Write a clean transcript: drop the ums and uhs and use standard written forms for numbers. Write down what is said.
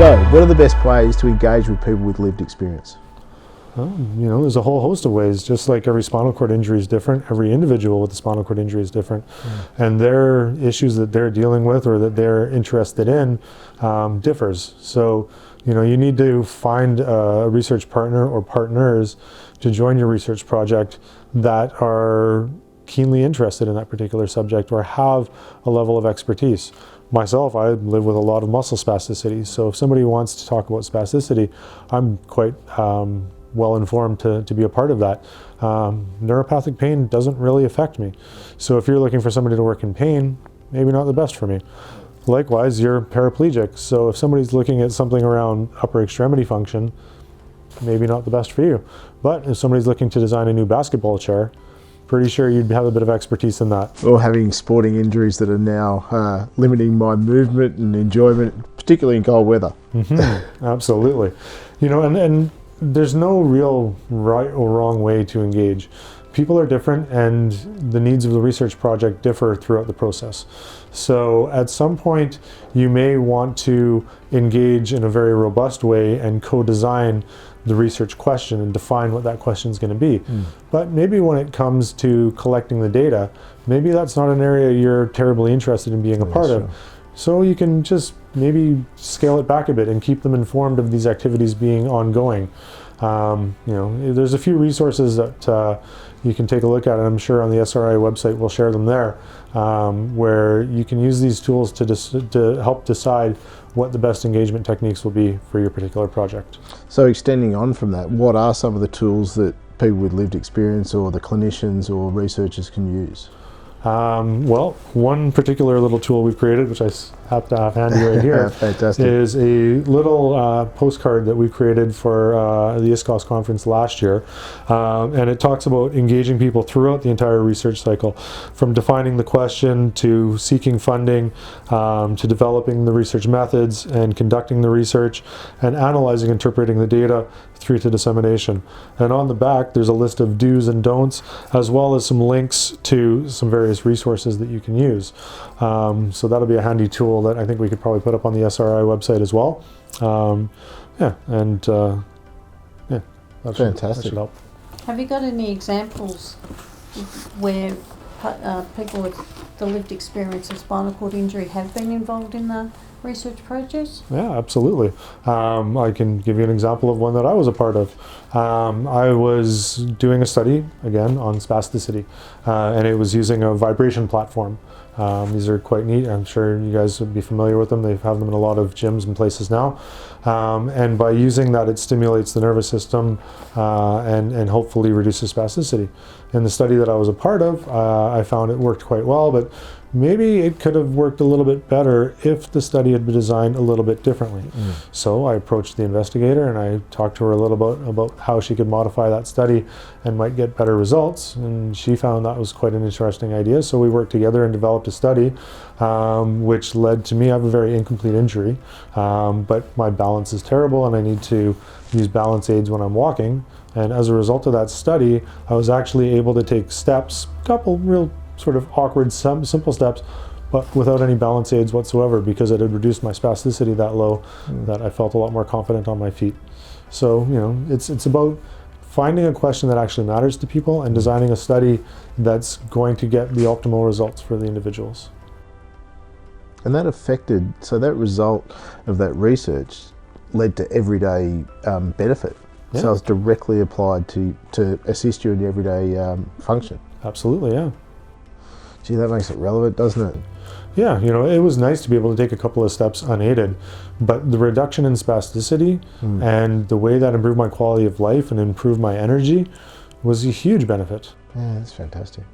So, what are the best ways to engage with people with lived experience? There's a whole host of ways. Just like every spinal cord injury is different, every individual with a spinal cord injury is different. And their issues that they're dealing with or that they're interested in differs. So, you need to find a research partner or partners to join your research project that are keenly interested in that particular subject or have a level of expertise. Myself, I live with a lot of muscle spasticity, so if somebody wants to talk about spasticity, I'm quite well informed to be a part of that. Neuropathic pain doesn't really affect me. So if you're looking for somebody to work in pain, maybe not the best for me. Likewise, you're paraplegic, so if somebody's looking at something around upper extremity function, maybe not the best for you. But if somebody's looking to design a new basketball chair, pretty sure you'd have a bit of expertise in that. Or having sporting injuries that are now limiting my movement and enjoyment, particularly in cold weather. Absolutely. And there's no real right or wrong way to engage. People are different and the needs of the research project differ throughout the process. So at some point you may want to engage in a very robust way and co-design the research question and define what that question is going to be. But maybe when it comes to collecting the data, maybe that's not an area you're terribly interested in being a part of. So you can just maybe scale it back a bit and keep them informed of these activities being ongoing. There's a few resources that you can take a look at, and I'm sure on the SRI website we'll share them there, where you can use these tools to help decide what the best engagement techniques will be for your particular project. So extending on from that, what are some of the tools that people with lived experience or the clinicians or researchers can use? Well, one particular little tool we've created, which I happen to have handy right here, Fantastic. is a little postcard that we created for the ISCOS conference last year. And it talks about engaging people throughout the entire research cycle, from defining the question to seeking funding, to developing the research methods and conducting the research and analyzing, interpreting the data through to dissemination. And on the back there's a list of do's and don'ts, as well as some links to some various resources that you can use. So that'll be a handy tool that I think we could probably put up on the SRI website as well. That Fantastic. should help. Have you got any examples where people with the lived experience of spinal cord injury have been involved in the research projects? Yeah, absolutely. I can give you an example of one that I was a part of. I was doing a study, again, on spasticity, and it was using a vibration platform. These are quite neat. I'm sure you guys would be familiar with them. They have them in a lot of gyms and places now. And by using that, it stimulates the nervous system and hopefully reduces spasticity. In the study that I was a part of, I found it worked quite well, but maybe it could have worked a little bit better if the study had been designed a little bit differently. So I approached the investigator and I talked to her a little bit about how she could modify that study and might get better results, and she found that was quite an interesting idea. So we worked together and developed a study which led to me. I have a very incomplete injury, but my balance is terrible and I need to use balance aids when I'm walking, and as a result of that study I was actually able to take steps, a couple real sort of awkward, simple steps, but without any balance aids whatsoever, because it had reduced my spasticity that low that I felt a lot more confident on my feet. So, it's about finding a question that actually matters to people and designing a study that's going to get the optimal results for the individuals. And that result of that research led to everyday benefit. Yeah. So it's directly applied to assist you in your everyday function. Absolutely, yeah. Gee, that makes it relevant, doesn't it? Yeah, it was nice to be able to take a couple of steps unaided, but the reduction in spasticity and the way that improved my quality of life and improved my energy was a huge benefit. Yeah, that's fantastic.